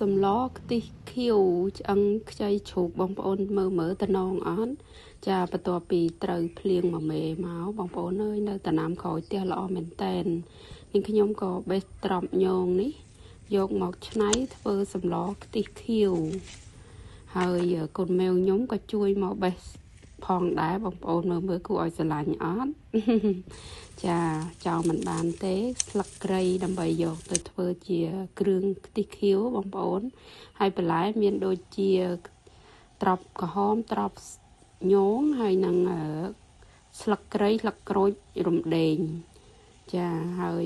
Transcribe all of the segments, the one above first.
សំឡខ្ទិះខៀវឆ្អឹងខ្ចីជ្រូកបងប្អូនមើលតំណងអត់ចាបន្ទាប់ពីត្រូវភ្លៀងមួយមេមកបងប្អូនអើយនៅតំណាំក្រោយផ្ទះល្អមែនតែននេះខ្ញុំក៏បេះត្រប់ញងនេះយកមកឆ្នៃធ្វើសំឡខ្ទិះខៀវហើយកូនម៉ែវខ្ញុំក៏ជួយមកបេះផងដែរបងប្អូនមើលគួរឲ្យស្រឡាញ់អត់ចាចោលមិនបានទេស្លឹកគ្រៃដើម្បីយកទៅធ្វើជាគ្រឿងខ្ទិះខៀវបងប្អូនហើយបន្លែមានដូចជាត្រប់ក្រហមត្រប់ញងហើយនឹងស្លឹកគ្រៃស្លឹកក្រូចរំដេងចាហើយ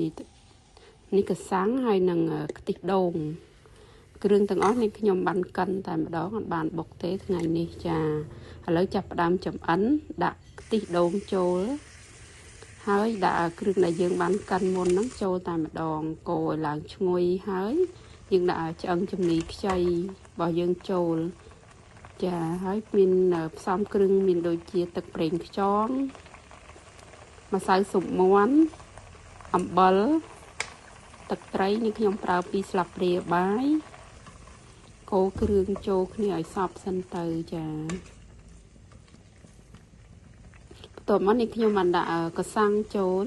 នេះក៏សាំងហើយនឹងខ្ទិះដូងគ្រឿងទាំងអស់នេះខ្ញុំបានកិនតែម្ដងអត់បានបុកទេថ្ងៃនេះចាឥឡូវចាប់ផ្ដើមចម្អិនដាក់ខ្ទិះដូងចូលហើយដាក់គ្រឿងដែលយើងបានកិនមុនហ្នឹងចូលតែម្ដងកូរឲ្យឡើងឈ្ងុយហើយយើងដាក់ឆ្អឹងជំនីខ្ចីរបស់យើងចូលចាហើយមានផ្សំគ្រឿងមានដូចជាទឹកប្រេងខ្យងម្សៅស៊ុបមាន់អំបិលទឹកត្រីនេះខ្ញុំប្រើ2ស្លាបព្រាបាយកូរគ្រឿងចូលគ្នាឲ្យសព្វសិនទៅចាបន្ទាប់មកនេះខ្ញុំបានដាក់កសាំងចូល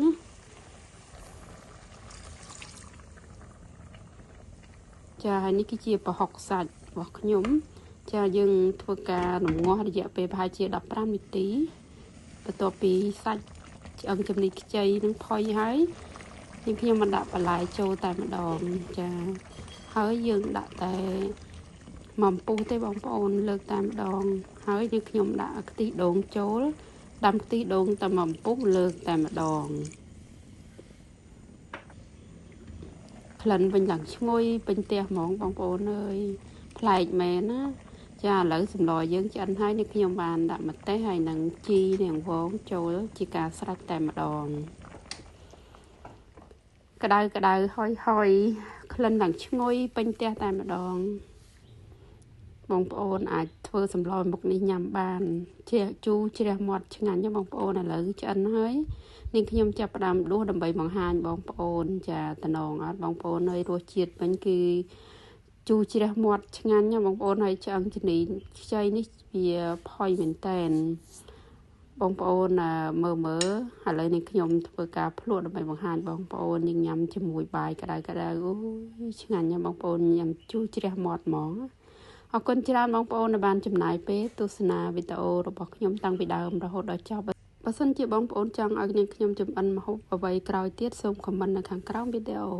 ចាហើយនេះគឺជាប្រហុកសាច់របស់ខ្ញុំចាយើងធ្វើការរំងាស់រយៈពេលប្រហែលជា15នាទីបន្ទាប់ពីសាច់ឆ្អឹងជំនីខ្ចីនឹងផុយហើយនេះខ្ញុំបានដាក់បន្លែចូលតែម្ដងចាហើយយើងដាក់តែមកពុះទេបងប្អូនលើកតែម្ដងហើយយើងខ្ញុំដាក់ខ្ទិះដូងចូលដាំខ្ទិះដូងតែមកពុះលើកតែម្ដងក្លិនវិញឡើងឈ្ងុយពេញផ្ទះហ្មងបងប្អូនអើយប្លែកមែនណាចាឥឡូវសម្លយើងឆ្អិនហើយនេះខ្ញុំបានដាក់ម្ទេសហើយនឹងជីនាងវងចូលជាការស្រេចតែម្ដងក្តៅហុយក្លិនឡើងឈ្ងុយពេញផ្ទះតែម្ដងបងប្អូនអាចធ្វើសម្លមុខនេះញ៉ាំបានជាជូរជ្រះមាត់ឆ្ងាញ់ណាបងប្អូនឥឡូវឆ្អិនហើយនេះខ្ញុំចាប់ផ្ដើមដួសដើម្បីបង្ហាញបងប្អូនចាតំណងអត់បងប្អូនហើយរសជាតិវិញគឺជូរជ្រះមាត់ឆ្ងាញ់ណាបងប្អូនហើយឆ្អឹងជំនីខ្ចីនេះវាផុយមែនតែនបងប្អូនមើលឥឡូវនេះខ្ញុំធ្វើការភ្លក់ដើម្បីបង្ហាញបងប្អូនញ៉ាំជាមួយបាយក្តៅអូយឆ្ងាញ់ណាបងប្អូនញ៉ាំជូរជ្រះមាត់ហ្មងអរគុណច្រើនបងប្អូនដែលបានចំណាយពេលទស្សនាវីដេអូរបស់ខ្ញុំតាំងពីដើមរហូតដល់ចប់បើសិនជាបងប្អូនចង់ឲ្យខ្ញុំចម្អិនម្ហូបអ្វីក្រោយទៀតសូមខមមិននៅខាងក្រោមវីដេអូ